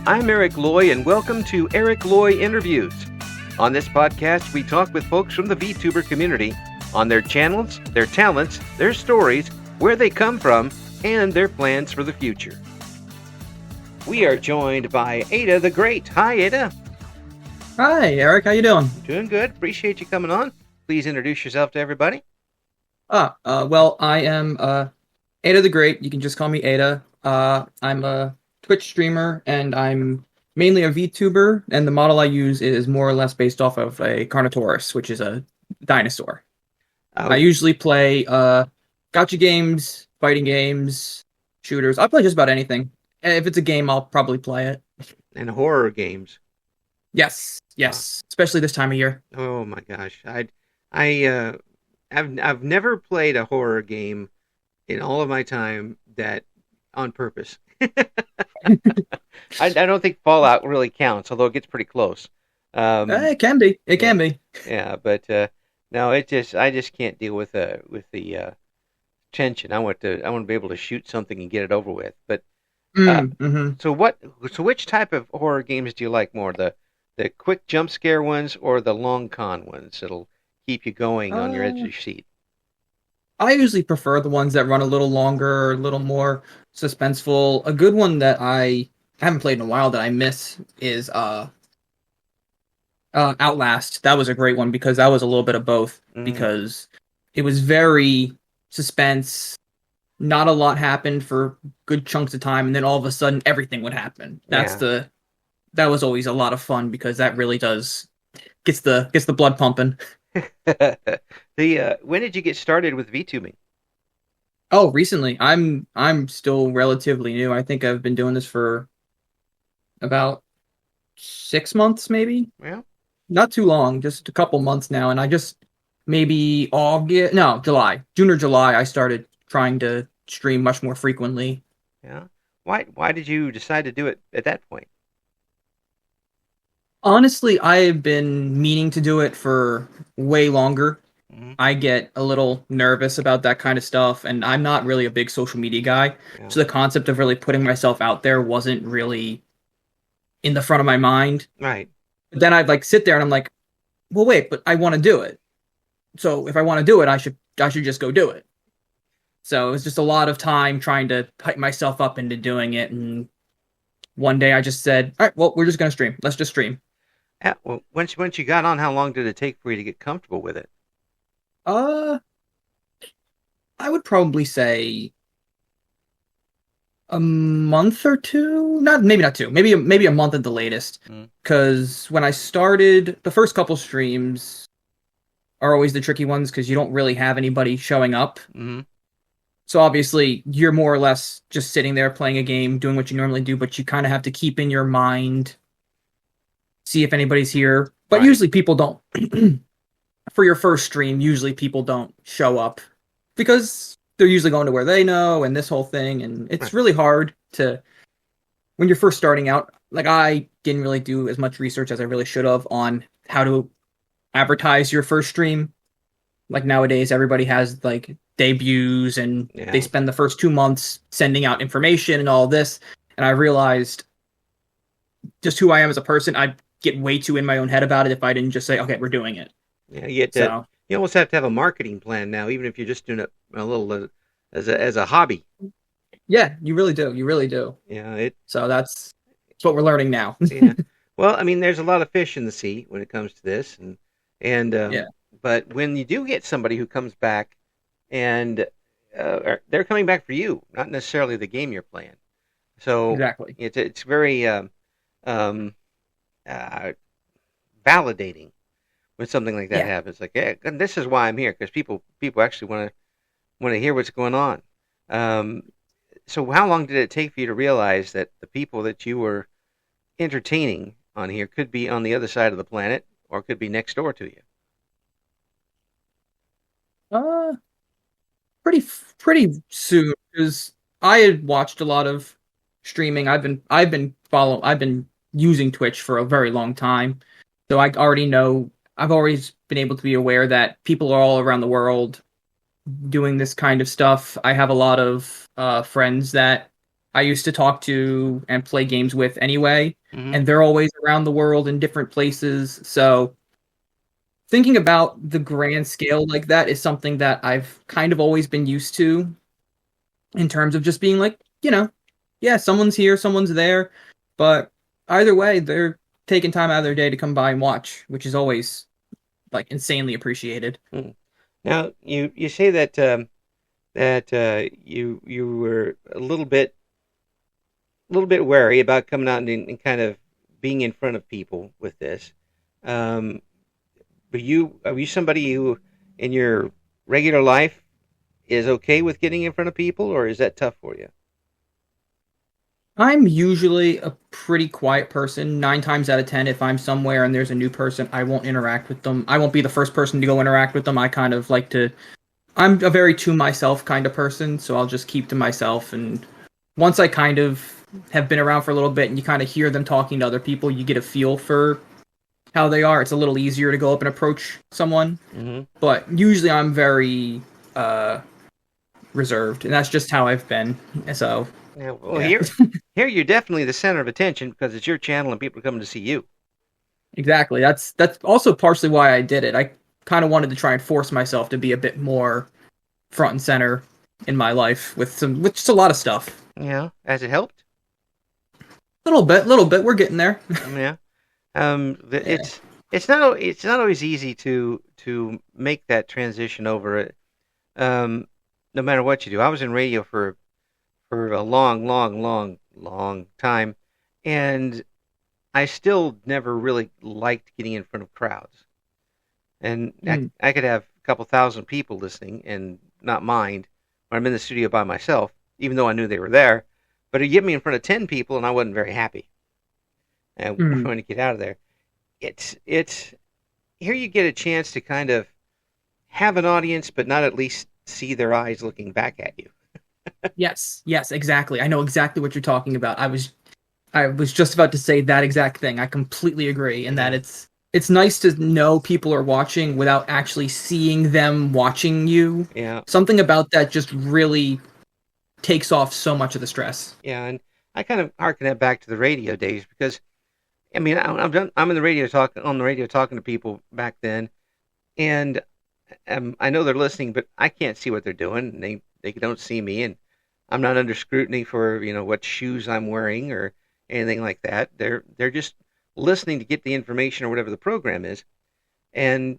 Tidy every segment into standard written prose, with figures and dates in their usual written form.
I'm Eric Loy, and welcome to Loy Interviews. On this podcast, we talk with folks from the VTuber community on their channels, their talents, their stories, where they come from, and their plans for the future. We are joined by Eda the Great. Hi, Eda. Hi, Eric. How you doing? Doing good. Appreciate you coming on. Please introduce yourself to everybody. Well, I am Eda the Great. You can just call me Eda. I'm a Twitch streamer, and I'm mainly a VTuber, and the model I use is more or less based off of a Carnotaurus, which is a dinosaur. Oh. I usually play gacha games, fighting games, shooters. I play just about anything. If it's a game, I'll probably play it. And horror games. Yes, especially this time of year. Oh my gosh, I've never played a horror game in all of my time that on purpose. I don't think Fallout really counts, although it gets pretty close. It can be. It can be. Yeah, but no, I just can't deal with the tension. I want to be able to shoot something and get it over with. But so which type of horror games do you like more? The quick jump scare ones or the long con ones that'll keep you going on your edge of your seat? I usually prefer the ones that run a little longer, a little more suspenseful. A good one that I haven't played in a while that I miss is Outlast. That was a great one because that was a little bit of both. Because it was very suspense. Not a lot happened for good chunks of time, and then all of a sudden everything would happen. That was always a lot of fun because that really gets the blood pumping. When did you get started with VTubing? Oh, recently. I'm still relatively new. I think I've been doing this for about 6 months, maybe. Yeah. Not too long, just a couple months now. And I just June or July, I started trying to stream much more frequently. Yeah. Why did you decide to do it at that point? Honestly, I've been meaning to do it for way longer. Mm-hmm. I get a little nervous about that kind of stuff, and I'm not really a big social media guy. Yeah. So the concept of really putting myself out there wasn't really in the front of my mind. Right. But then I'd sit there and I'm like, well, wait, but I want to do it. So if I want to do it, I should just go do it. So it was just a lot of time trying to hype myself up into doing it. And one day I just said, all right, well, we're just going to stream. Let's just stream. Yeah, well, once you got on, how long did it take for you to get comfortable with it? I would probably say a month or two. Maybe not two. Maybe a month at the latest. Because when I started, the first couple streams are always the tricky ones because you don't really have anybody showing up. Mm-hmm. So obviously, you're more or less just sitting there playing a game, doing what you normally do, but you kind of have to keep in your mind, see if anybody's here. But usually people don't. For your first stream, usually people don't show up because they're usually going to where they know and this whole thing. And it's really hard when you're first starting out. I didn't really do as much research as I really should have on how to advertise your first stream. Nowadays, everybody has debuts and they spend the first 2 months sending out information and all this. And I realized just who I am as a person, I'd get way too in my own head about it if I didn't just say, okay, we're doing it. Yeah, you almost have to have a marketing plan now, even if you're just doing it a little as a hobby. Yeah, you really do. You really do. Yeah. So that's what we're learning now. Yeah. Well, I mean, there's a lot of fish in the sea when it comes to this, but when you do get somebody who comes back and they're coming back for you, not necessarily the game you're playing. So exactly, it's very validating when something like that happens. This is why I'm here, because people actually want to hear what's going on. So how long did it take for you to realize that the people that you were entertaining on here could be on the other side of the planet or could be next door to you? Pretty soon, because I had watched a lot of streaming. I've been using Twitch for a very long time, so I already know. I've always been able to be aware that people are all around the world doing this kind of stuff. I have a lot of friends that I used to talk to and play games with anyway, Mm-hmm. and they're always around the world in different places. So thinking about the grand scale like that is something that I've kind of always been used to in terms of just being like, yeah, someone's here, someone's there, but either way, they're taking time out of their day to come by and watch, which is always like insanely appreciated. Mm. Now you say that you were a little bit wary about coming out and kind of being in front of people with this. Um, are you somebody who in your regular life is okay with getting in front of people, or is that tough for you? I'm usually a pretty quiet person. 9 times out of 10, if I'm somewhere and there's a new person, I won't interact with them. I won't be the first person to go interact with them. I kind of like to. I'm a very to myself kind of person, so I'll just keep to myself. And once I kind of have been around for a little bit and you kind of hear them talking to other people, you get a feel for how they are. It's a little easier to go up and approach someone. Mm-hmm. But usually I'm very reserved, and that's just how I've been. So Yeah, well, yeah. here you're definitely the center of attention because it's your channel and people are coming to see you. Exactly. That's also partially why I did it. I kind of wanted to try and force myself to be a bit more front and center in my life with just a lot of stuff. Yeah, has it helped? Little bit. We're getting there. Yeah. Yeah. It's not always easy to make that transition over it. No matter what you do. I was in radio for a long time, and I still never really liked getting in front of crowds. And I could have a couple thousand people listening and not mind when I'm in the studio by myself, even though I knew they were there. But it'd get me in front of 10 people, and I wasn't very happy. And when to get out of there, it's here you get a chance to kind of have an audience, but not at least see their eyes looking back at you. Yes, exactly. I know exactly what you're talking about. I was just about to say that exact thing. I completely agree in that it's nice to know people are watching without actually seeing them watching you. Yeah. Something about that just really takes off so much of the stress. Yeah, and I kind of harken that back to the radio days because I mean I'm in the radio talking to people back then, and I know they're listening, but I can't see what they're doing. And they don't see me, and I'm not under scrutiny for what shoes I'm wearing or anything like that. They're just listening to get the information or whatever the program is, and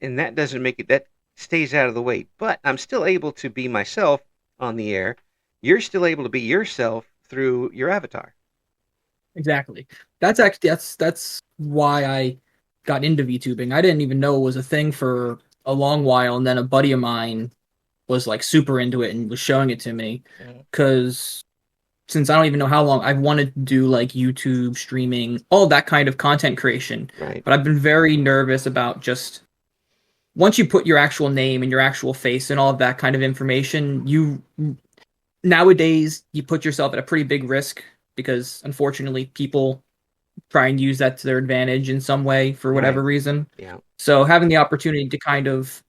that doesn't make it, that stays out of the way. But I'm still able to be myself on the air. You're still able to be yourself through your avatar. Exactly. That's actually that's why I got into VTubing. I didn't even know it was a thing for a long while, and then a buddy of mine was like super into it and was showing it to me because since I don't even know how long I've wanted to do like YouTube streaming, all that kind of content creation. Right. But I've been very nervous about just once you put your actual name and your actual face and all of that kind of information, you nowadays you put yourself at a pretty big risk because unfortunately people try and use that to their advantage in some way for whatever reason. Yeah. So having the opportunity to kind of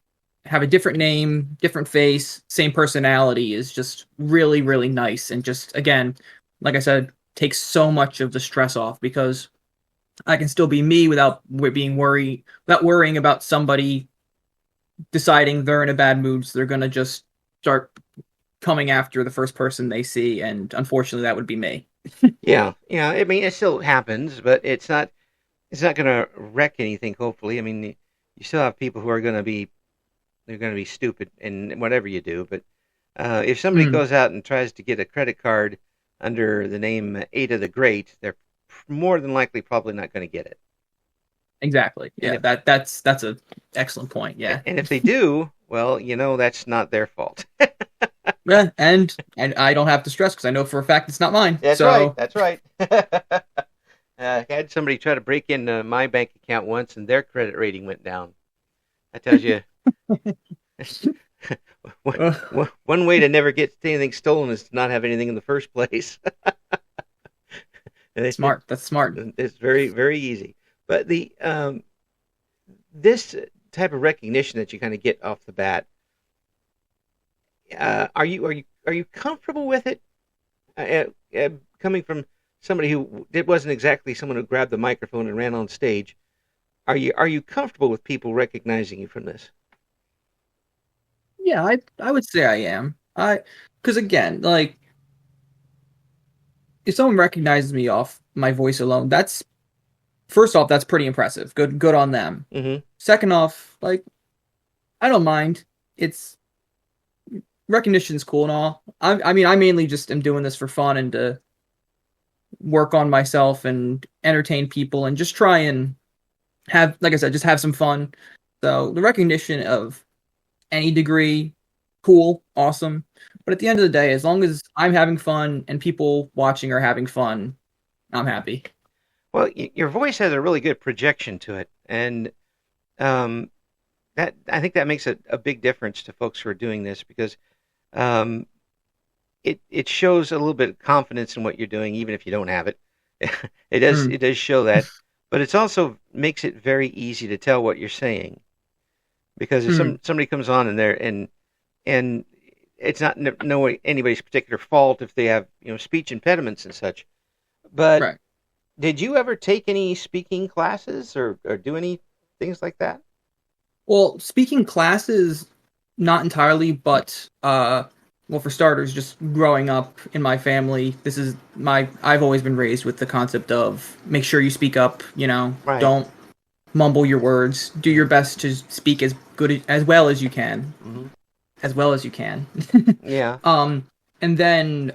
have a different name, different face, same personality is just really, really nice. And just, again, like I said, takes so much of the stress off because I can still be me without worrying about somebody deciding they're in a bad mood. So they're going to just start coming after the first person they see. And unfortunately, that would be me. Yeah. Yeah. I mean, it still happens, but it's not going to wreck anything. Hopefully. I mean, you still have people who are going to be, they're going to be stupid in whatever you do. But if somebody goes out and tries to get a credit card under the name Eda the Great, they're more than likely probably not going to get it. Exactly. Yeah, that's a excellent point. Yeah. And if they do, well, that's not their fault. Yeah, and I don't have to stress because I know for a fact it's not mine. That's right. That's right. I had somebody try to break into my bank account once, and their credit rating went down. That tells you. One way to never get anything stolen is to not have anything in the first place. Smart. That's smart. It's very, very easy. But this type of recognition that you kind of get off the bat, are you comfortable with it? coming from somebody who it wasn't exactly someone who grabbed the microphone and ran on stage, are you comfortable with people recognizing you from this? Yeah, I would say I am. Because again, like, if someone recognizes me off my voice alone, that's first off, that's pretty impressive. Good on them. Mm-hmm. Second off, like, I don't mind. It's recognition's cool and all. I mean, I mainly just am doing this for fun and to work on myself and entertain people and just try and have, like I said, just have some fun. So the recognition of any degree, cool, awesome. But at the end of the day, as long as I'm having fun and people watching are having fun, I'm happy. Well, your voice has a really good projection to it, and that I think that makes a big difference to folks who are doing this because um, it shows a little bit of confidence in what you're doing, even if you don't have it. It does show that, but it's also makes it very easy to tell what you're saying because if somebody comes on and it's not anybody's particular fault if they have speech impediments and such, but Right. did you ever take any speaking classes or do any things like that? Well, speaking classes, not entirely, but well, for starters, just growing up in my family, I've always been raised with the concept of make sure you speak up, Right. don't mumble your words, do your best to speak as well as you can, Mm-hmm. as well as you can. Yeah. And then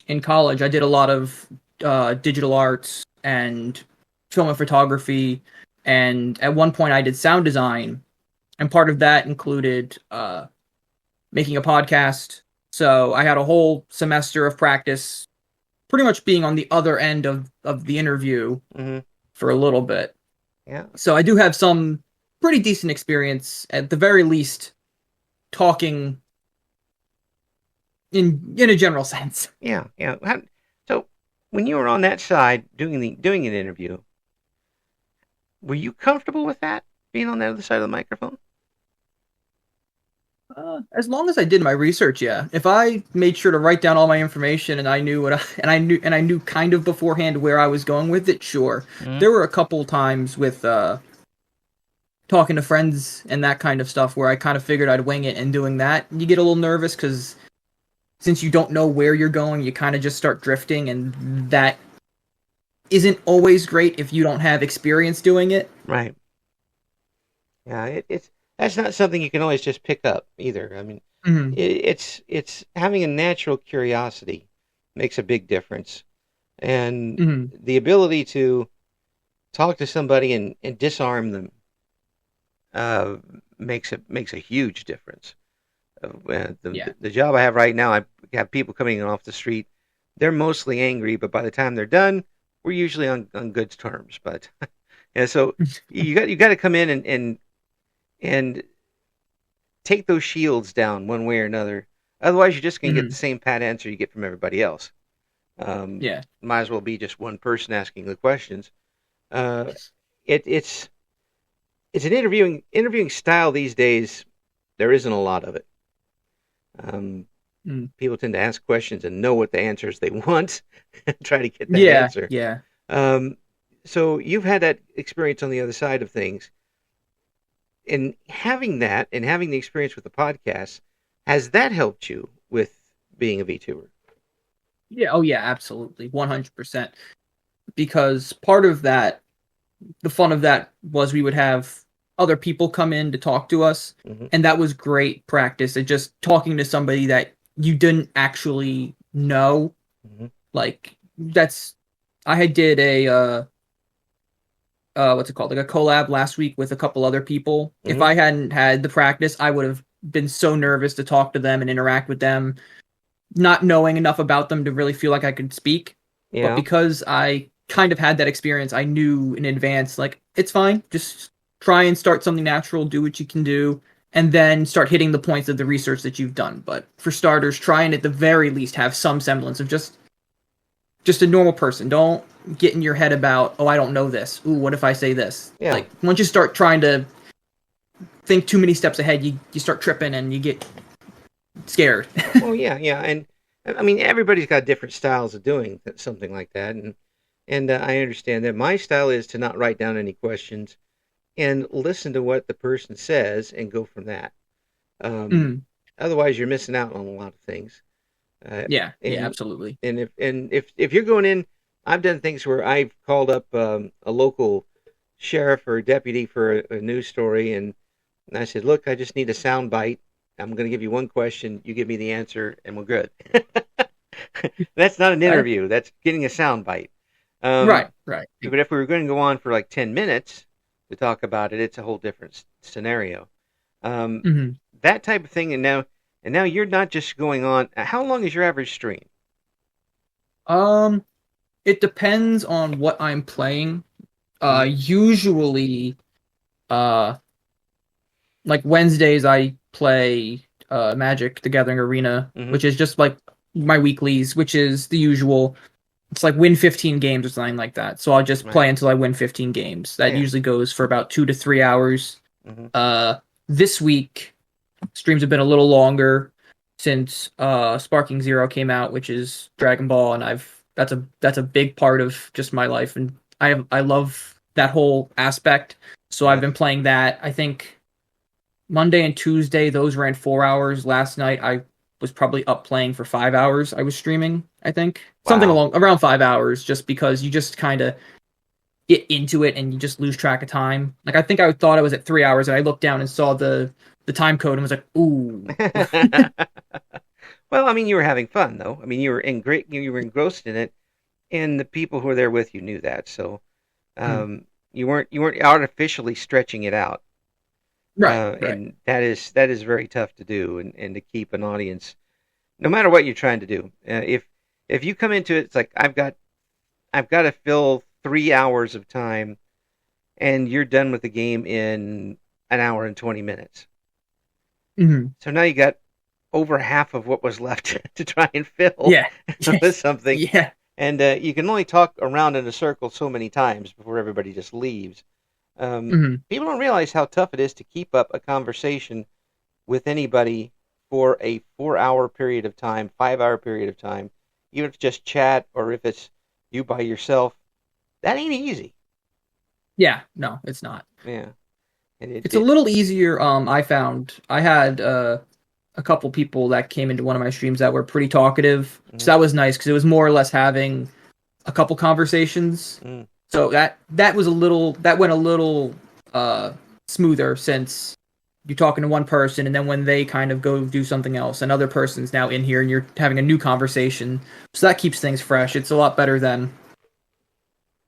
in college, I did a lot of digital arts and film and photography, and at one point I did sound design, and part of that included making a podcast. So I had a whole semester of practice, pretty much being on the other end of the interview for a little bit. Yeah. So I do have some pretty decent experience, at the very least, talking in a general sense. Yeah. Yeah. So when you were on that side doing an interview, were you comfortable with that being on the other side of the microphone? As long as I did my research, yeah. If I made sure to write down all my information and I knew and I knew kind of beforehand where I was going with it, sure. Mm-hmm. There were a couple times with talking to friends and that kind of stuff where I kind of figured I'd wing it, and doing that, you get a little nervous because since you don't know where you're going, you kind of just start drifting, and that isn't always great if you don't have experience doing it. Right. Yeah, that's not something you can always just pick up either. I mean, it's having a natural curiosity makes a big difference, and the ability to talk to somebody and disarm them makes a huge difference. The job I have right now, I have people coming in off the street. They're mostly angry, but by the time they're done, we're usually on good terms. But yeah, so you got to come in and take those shields down one way or another. Otherwise, you're just going to get the same pat answer you get from everybody else. Might as well be just one person asking the questions. It's an interviewing style these days. There isn't a lot of it. People tend to ask questions and know what the answers they want and try to get that answer. Yeah. So you've had that experience on the other side of things. And having that and having the experience with the podcast, has that helped you with being a VTuber? Yeah. Oh, yeah. Absolutely, 100%. Because part of that, the fun of that was we would have other people come in to talk to us, and that was great practice. And just talking to somebody that you didn't actually know, like I did a what's it called, like a collab last week with a couple other people. If I hadn't had the practice, I would have been so nervous to talk to them and interact with them, not knowing enough about them to really feel like I could speak. But because I kind of had that experience, I knew in advance, like, it's fine, just try and start something natural, do what you can do, and then start hitting the points of the research that you've done. But for starters, try and at the very least have some semblance of just a normal person. Don't get in your head about, oh, I don't know this. Ooh, what if I say this? Yeah. Like, once you start trying to think too many steps ahead, you start tripping and you get scared. Well, yeah, and I mean, everybody's got different styles of doing something like that, and I understand that. My style is to not write down any questions and listen to what the person says and go from that. Um, Mm. Otherwise, you're missing out on a lot of things. Yeah, yeah, And absolutely. if you're going in, I've done things where I've called up a local sheriff or deputy for a news story, and I said, "Look, I just need a sound bite. I'm going to give you one question. You give me the answer, and we're good." That's not an Okay. interview. That's getting a sound bite. Um, Right, right. but if we were going to go on for like 10 minutes to talk about it, it's a whole different scenario. Um, Hmm. that type of thing, and now you're not just going on. How long is your average stream? Um, it depends on what I'm playing. Mm-hmm. Usually, uh, like Wednesdays I play Magic the Gathering Arena, Mm-hmm. which is just like my weeklies, which is the usual. It's like win 15 games or something like that. So I'll just Right. play until I win 15 games. That Yeah. usually goes for about 2 to 3 hours. Mm-hmm. Uh, this week streams have been a little longer since Sparking Zero came out, which is Dragon Ball, and I've that's a big part of just my life, and I love that whole aspect. So I've Yes. been playing that. I think Monday and Tuesday those ran 4 hours. Last night I was probably up playing for 5 hours. I was streaming. I think something Wow. along around 5 hours, just because you just kind of get into it and you just lose track of time. Like I think I thought I was at 3 hours, and I looked down and saw the time code and was like, "Ooh, Well, I mean, you were having fun though. I mean, you were engrossed in it, and the people who were there with you knew that. So hmm. you weren't artificially stretching it out, Right, right, and that is very tough to do, and to keep an audience, no matter what you're trying to do. If you come into it, it's like I've got to fill 3 hours of time, and you're done with the game in an hour and 20 minutes. hmm. So now you got over half of what was left to try and fill Yeah, with something, yeah, and you can only talk around in a circle so many times before everybody just leaves. hmm. People don't realize how tough it is to keep up a conversation with anybody for a 4 hour period of time, 5 hour period of time, even if it's just chat or if it's you by yourself. That ain't easy. Yeah. No, it's not. Yeah, and it, It's a it little easier. I found I had a couple people that came into one of my streams that were pretty talkative, mm, so that was nice because it was more or less having a couple conversations. mm, So that was a little that went a little uh smoother, since you're talking to one person and then when they kind of go do something else, another person's now in here and you're having a new conversation. So that keeps things fresh. It's a lot better than,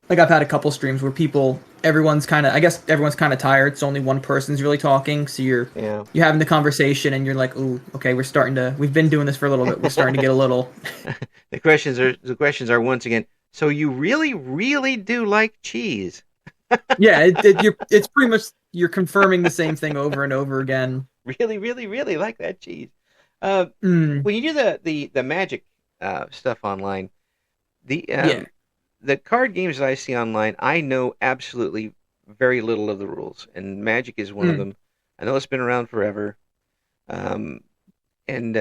like, I've had a couple streams where I guess everyone's kind of tired. It's only one person's really talking, so yeah. you're having the conversation and you're like, "Ooh, okay, we've been doing this for a little bit. We're starting to get a little." The questions are once again. So you really, really do like cheese? Yeah, it's pretty much you're confirming the same thing over and over again. Really, really, really like that cheese. Uh, Mm, when you do the magic stuff online, the yeah. the card games that I see online, I know absolutely very little of the rules, and Magic is one of Mm, them. I know it's been around forever, um, and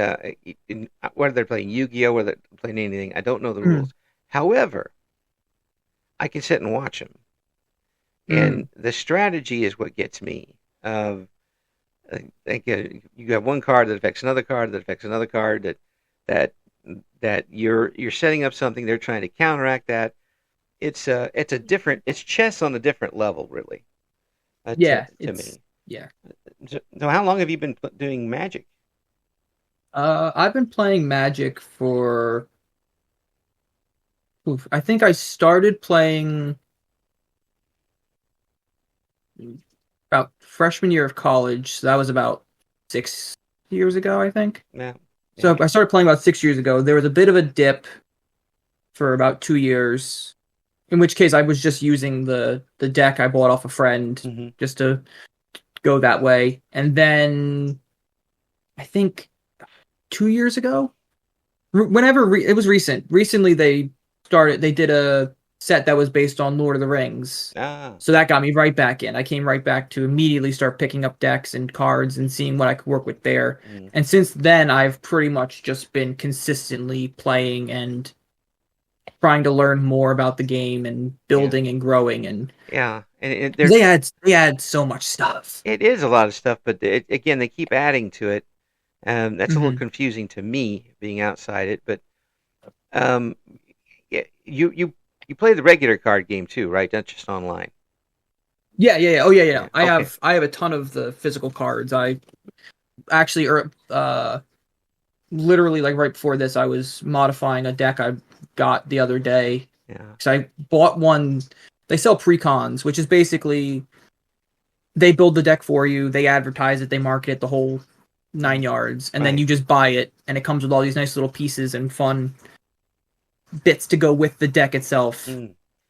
whether they're playing Yu-Gi-Oh, whether they're playing anything, I don't know the mm, rules. However, I can sit and watch them, and mm. the strategy is what gets me. Uh, like you have one card that affects another card that affects another card that that you're setting up something, they're trying to counteract that. It's chess on a different level, really, to Yeah, to me. yeah. So how long have you been doing Magic? I've been playing Magic for, oof, I think I started playing about freshman year of college. So that was about 6 years ago, I think. Yeah, So yeah. I started playing about 6 years ago. There was a bit of a dip for about 2 years, in which case I was just using the deck I bought off a friend Hmm. just to go that way. And then I think 2 years ago, it was recently they did a set that was based on Lord of the Rings. So that got me right back in. I came right back to immediately start picking up decks and cards and seeing what I could work with there. And since then, I've pretty much just been consistently playing and trying to learn more about the game and building and growing. And and they add so much stuff. It is a lot of stuff, but again, they keep adding to it. That's a little confusing to me being outside it, but you play the regular card game too, right? Not just online. Yeah. Oh yeah. I have a ton of the physical cards. I actually literally like right before this, I was modifying a deck I got the other day. Yeah. Because I bought one. They sell precons, which is basically they build the deck for you, they advertise it, they market it the whole 9 yards, and then you just buy it, and it comes with all these nice little pieces and fun bits to go with the deck itself.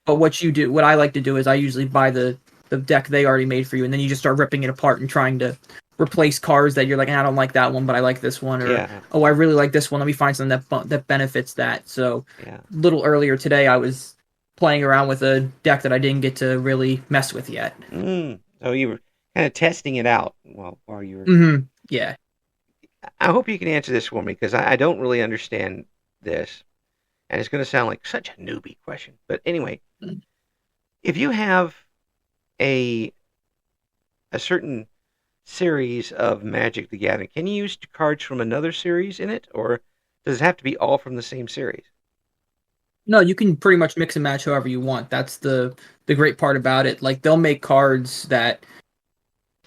But what I like to do is I usually buy the deck they already made for you, and then you just start ripping it apart and trying to replace cards that you're like, I don't like that one, but I like this one, or oh, I really like this one. Let me find something that benefits that. So a little earlier today, I was playing around with a deck that I didn't get to really mess with yet. So you were kind of testing it out while you were. Yeah. I hope you can answer this for me because I don't really understand this, and it's going to sound like such a newbie question. But anyway, if you have a certain series of Magic the Gathering, can you use cards from another series in it, or does it have to be all from the same series? No, you can pretty much mix and match however you want. That's the great part about it. Like, they'll make cards that,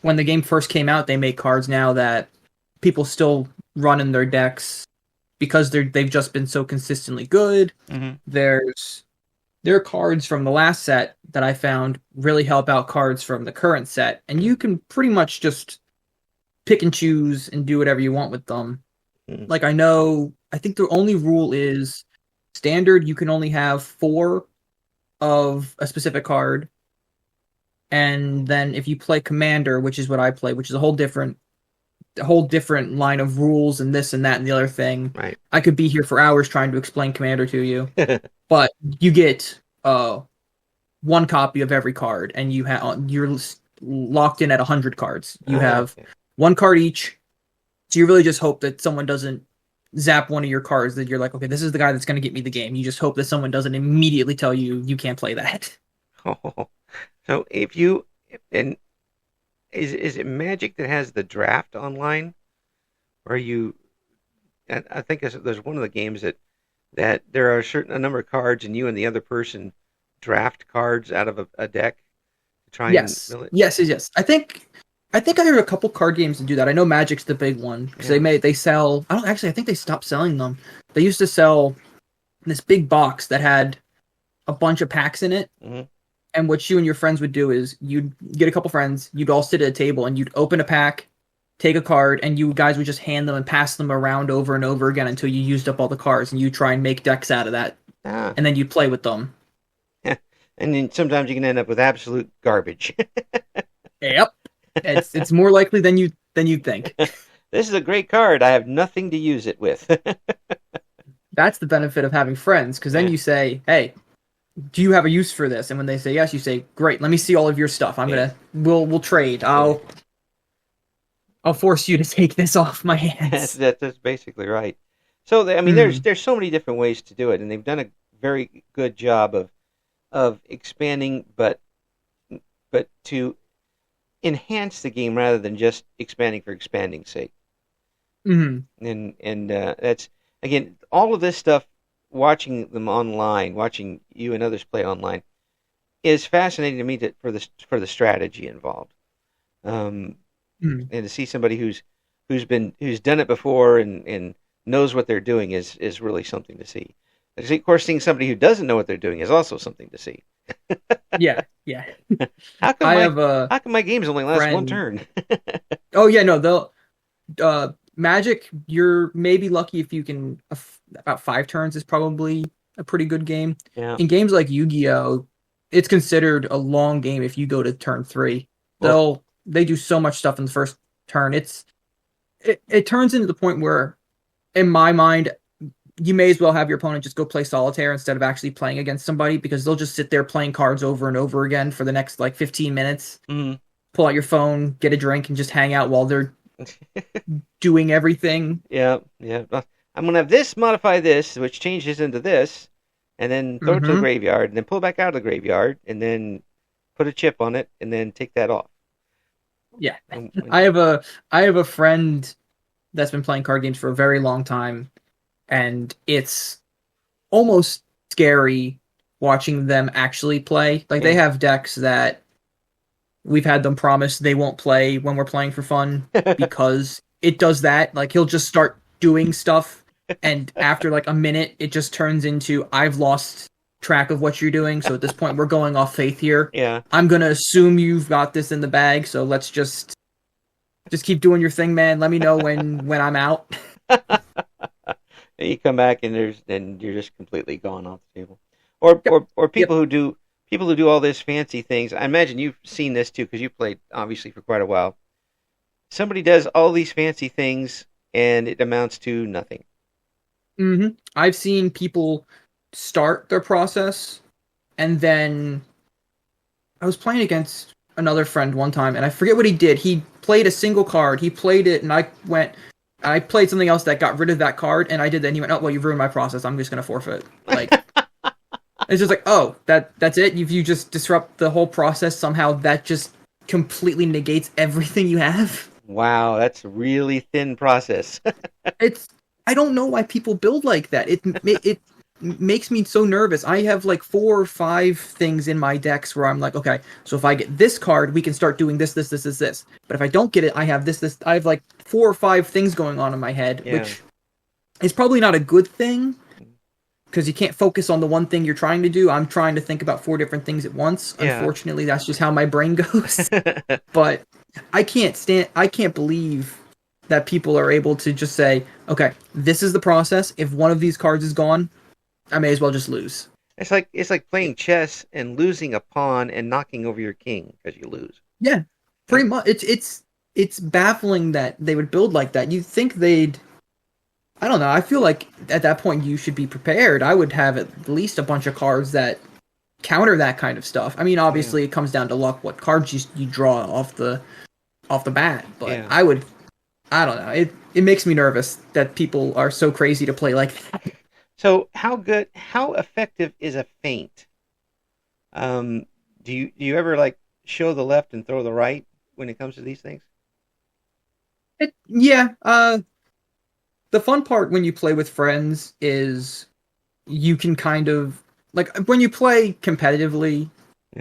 when the game first came out, they make cards now that people still run in their decks because they've just been so consistently good. There are cards from the last set that I found really help out cards from the current set, and you can pretty much just pick and choose and do whatever you want with them. Like, I think the only rule is standard, you can only have 4 of a specific card. And then if you play Commander, which is what I play, which is a whole different line of rules and this and that and the other thing. Right. I could be here for hours trying to explain Commander to you. But you get 1 copy of every card, and you're locked in at 100 cards. You have 1 card each. So you really just hope that someone doesn't zap one of your cards that you're like, okay, this is the guy that's going to get me the game. You just hope that someone doesn't immediately tell you you can't play that. So is it Magic that has the draft online? Or I think there's one of the games that there are a number of cards, and you and the other person draft cards out of a deck to try and mill it? Yes. I think I heard a couple card games that do that. I know Magic's the big one because they sell. I think they stopped selling them. They used to sell this big box that had a bunch of packs in it. And what you and your friends would do is you'd get a couple friends, you'd all sit at a table, and you'd open a pack, take a card, and you guys would just hand them and pass them around over and over again until you used up all the cards, and you try and make decks out of that. And then you'd play with them. And then sometimes you can end up with absolute garbage. Yep. It's more likely than you think. This is a great card. I have nothing to use it with. That's the benefit of having friends, because then you say, hey, do you have a use for this? And when they say yes, you say, great, let me see all of your stuff. We'll trade. I'll force you to take this off my hands. That's basically right. So, there's so many different ways to do it, and they've done a very good job of expanding, but to enhance the game rather than just expanding for expanding's sake. And that's, again, all of this stuff, watching them online, watching you and others play online, is fascinating to me for the strategy involved. And to see somebody who's done it before and knows what they're doing is really something to see. Of course, seeing somebody who doesn't know what they're doing is also something to see. Yeah. How come my games only last 1 turn? Oh yeah, no, they'll Magic, you're maybe lucky if you can. About 5 turns is probably a pretty good game. Yeah. In games like Yu-Gi-Oh, it's considered a long game if you go to turn 3. They do so much stuff in the first turn. It turns into the point where, in my mind, you may as well have your opponent just go play solitaire instead of actually playing against somebody, because they'll just sit there playing cards over and over again for the next like 15 minutes. Mm-hmm. Pull out your phone, get a drink, and just hang out while they're doing everything. Yeah, yeah. I'm gonna have this modify this, which changes into this, and then throw it to the graveyard, and then pull it back out of the graveyard, and then put a chip on it, and then take that off. Yeah, I have a friend that's been playing card games for a very long time, and it's almost scary watching them actually play. Like, they have decks that we've had them promise they won't play when we're playing for fun because it does that. Like, he'll just start doing stuff, and after like a minute, it just turns into, I've lost track of what you're doing, so at this point we're going off faith here. Yeah. I'm gonna assume you've got this in the bag, so let's just keep doing your thing, man. Let me know when I'm out. You come back and you're just completely gone off the table. Or people who do all this fancy things. I imagine you've seen this too, because you played obviously for quite a while. Somebody does all these fancy things and it amounts to nothing. Mm-hmm. I've seen people start their process, and then I was playing against another friend one time, and I forget what he did. He played a single card. He played it, and I played something else that got rid of that card, and I did that, and he went, oh, well, you've ruined my process. I'm just going to forfeit. Like, it's just like, oh, that's it? You just disrupt the whole process somehow. That just completely negates everything you have. Wow, that's a really thin process. I don't know why people build like that. It makes me so nervous. I have like 4 or 5 things in my decks where I'm like, okay, so if I get this card, we can start doing this. But if I don't get it, I have this. I have like 4 or 5 things going on in my head, which is probably not a good thing, because you can't focus on the one thing you're trying to do. I'm trying to think about 4 different things at once. Yeah. Unfortunately, that's just how my brain goes. But I can't believe that people are able to just say, okay, this is the process. If one of these cards is gone, I may as well just lose. It's like playing chess and losing a pawn and knocking over your king because you lose. Yeah, pretty much. It's baffling that they would build like that. You'd think they'd, I don't know. I feel like at that point you should be prepared. I would have at least a bunch of cards that counter that kind of stuff. I mean, obviously it comes down to luck, what cards you draw off the bat. But I don't know. It makes me nervous that people are so crazy to play like that. So how effective is a feint? Do you ever like show the left and throw the right when it comes to these things? The fun part when you play with friends is you can kind of, like, when you play competitively,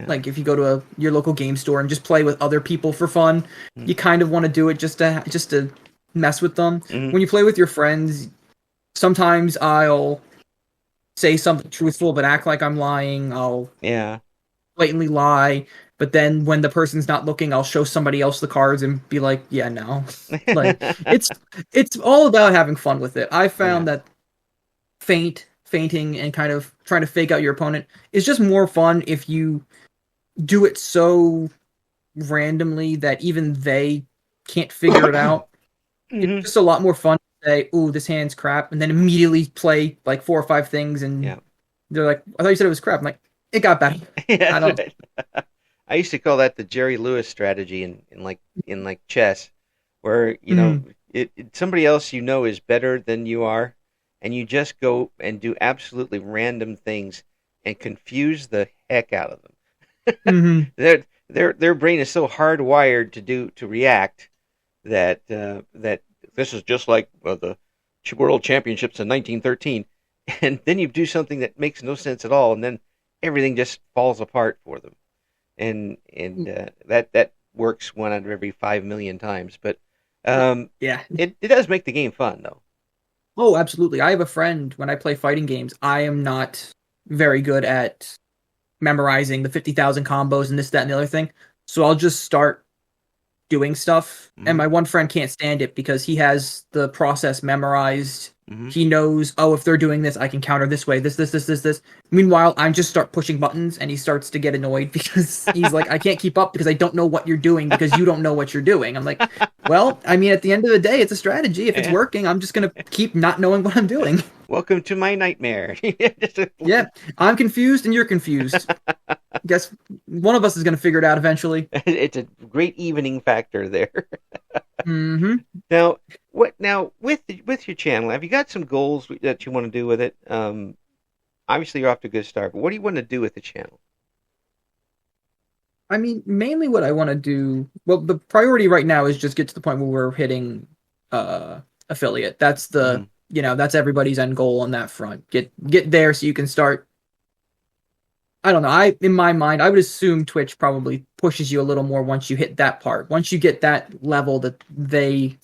like if you go to your local game store and just play with other people for fun, you kind of want to do it just to mess with them. When you play with your friends, sometimes I'll say something truthful but act like I'm lying. I'll blatantly lie, but then when the person's not looking, I'll show somebody else the cards and be like, yeah, no. Like, it's all about having fun with it. I found that feinting and kind of trying to fake out your opponent is just more fun if you do it so randomly that even they can't figure it out. It's just a lot more fun to say, ooh, this hand's crap, and then immediately play like 4 or 5 things, and they're like, I thought you said it was crap. I'm like, it got better. Right. I used to call that the Jerry Lewis strategy in chess, where you know somebody else is better than you are, and you just go and do absolutely random things and confuse the heck out of them. Their brain is so hardwired to react that this is just like the World Championships in 1913, and then you do something that makes no sense at all, and then everything just falls apart for them, and that works 1 out of every 5 million times. But it does make the game fun though. Oh, absolutely. I have a friend, when I play fighting games, I am not very good at memorizing the 50,000 combos and this, that, and the other thing. So I'll just start doing stuff. And my one friend can't stand it because he has the process memorized. He knows, if they're doing this, I can counter this way, this. Meanwhile, I just start pushing buttons, and he starts to get annoyed because he's like, I can't keep up because I don't know what you're doing because you don't know what you're doing. I'm like, Well, I mean, at the end of the day, it's a strategy. If it's working, I'm just going to keep not knowing what I'm doing. Welcome to my nightmare. Yeah, I'm confused and you're confused. Guess one of us is going to figure it out eventually. It's a great evening factor there. Mm-hmm. Now, with your channel, have you got some goals that you want to do with it? Obviously, you're off to a good start, but what do you want to do with the channel? I mean, mainly what I want to do. Well, the priority right now is just get to the point where we're hitting affiliate. That's the that's everybody's end goal on that front. Get there so you can start. I don't know. In my mind, I would assume Twitch probably pushes you a little more once you hit that part. Once you get that level that they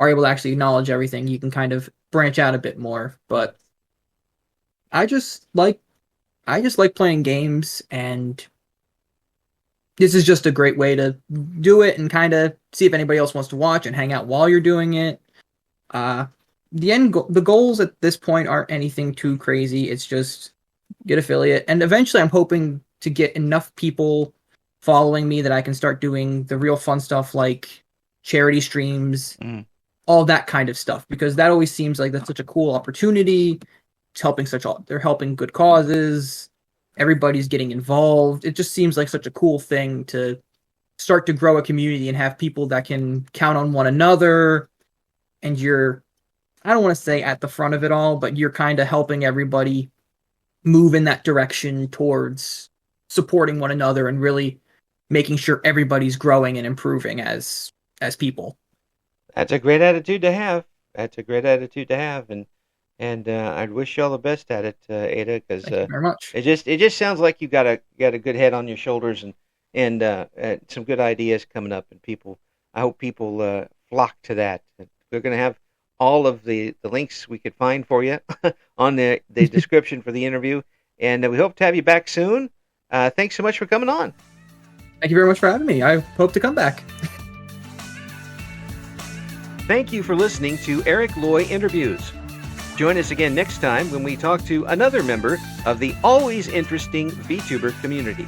are able to actually acknowledge everything, you can kind of branch out a bit more. But I just like playing games, and this is just a great way to do it and kind of see if anybody else wants to watch and hang out while you're doing it. The goals at this point aren't anything too crazy. It's just get affiliate, and eventually I'm hoping to get enough people following me that I can start doing the real fun stuff like charity streams, all that kind of stuff, because that always seems like that's such a cool opportunity. They're helping good causes. Everybody's getting involved. It just seems like such a cool thing to start to grow a community and have people that can count on one another. And I don't want to say at the front of it all, but you're kind of helping everybody move in that direction towards supporting one another and really making sure everybody's growing and improving as people. That's a great attitude to have. And I'd wish you all the best at it, Eda, because Thank you very much. It just sounds like you got a good head on your shoulders and some good ideas coming up, and I hope people flock to that. We're going to have all of the links we could find for you on the description for the interview, and we hope to have you back soon. Thanks so much for coming on. Thank you very much for having me. I hope to come back. Thank you for listening to Eric Loy Interviews. Join us again next time when we talk to another member of the always interesting VTuber community.